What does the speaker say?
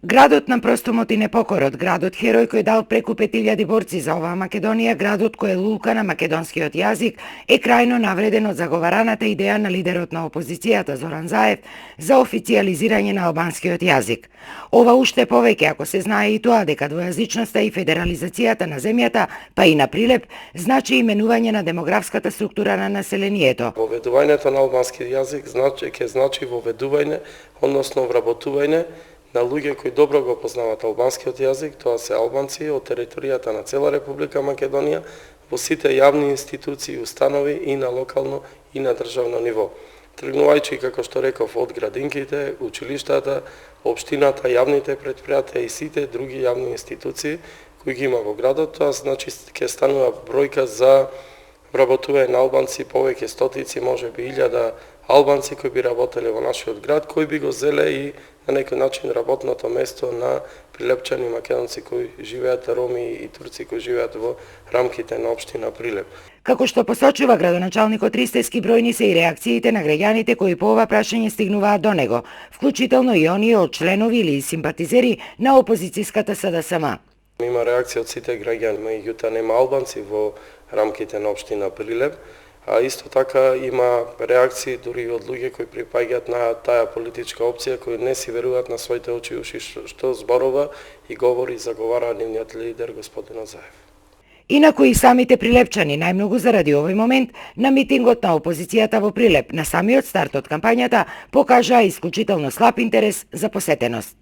Градот на простомот и непокорот, градот херој кој дал преку 5000 борци за оваа Македонија, градот кој е лука на македонскиот јазик, е крајно навреден од заговараната идеја на лидерот на опозицијата Зоран Заев за официализирање на албанскиот јазик. Ова уште повеќе ако се знае и тоа дека двојазичноста и федерализацијата на земјата, па и на Прилеп, значи именување на демографската структура на населението. Воведувањето на албански јазик ќе значи воведување, односно вработување на луѓе кои добро го познаваат албанскиот јазик, тоа се албанци од територијата на цела Република Македонија, во сите јавни институции и установи и на локално и на државно ниво. Тргнувајќи, како што реков, од градинките, училиштата, општината, јавните претпријатија и сите други јавни институции кои ги има во градот, тоа значи ќе станува бројка за вработување на албанци, повеќе стотици, можеби 1000 албанци кои би работеле во нашиот град, кои би го зеле и на некој начин работното место на прилепчани македонци кои живеат, роми и турци кои живеат во рамките на општина Прилеп. Како што посочува градоначалникот Ристевски, бројни се и реакциите на граѓаните кои по ова прашање стигнуваат до него, вклучително и оние од членови или симпатизери на опозицијската СДСМ. Има реакција од сите граѓани, меѓутоа нема албанци во рамките на општина Прилеп, а исто така има реакции дури од луѓе кои припаѓаат на таа политичка опција, кои не си веруваат на своите очи и уши што зборува и говори и заговара нивниот лидер господин Заев. Инаку и самите прилепчани, најмногу заради овој момент, на митингот на опозицијата во Прилеп, на самиот старт од кампањата, покажаа исклучително слаб интерес за посетеност.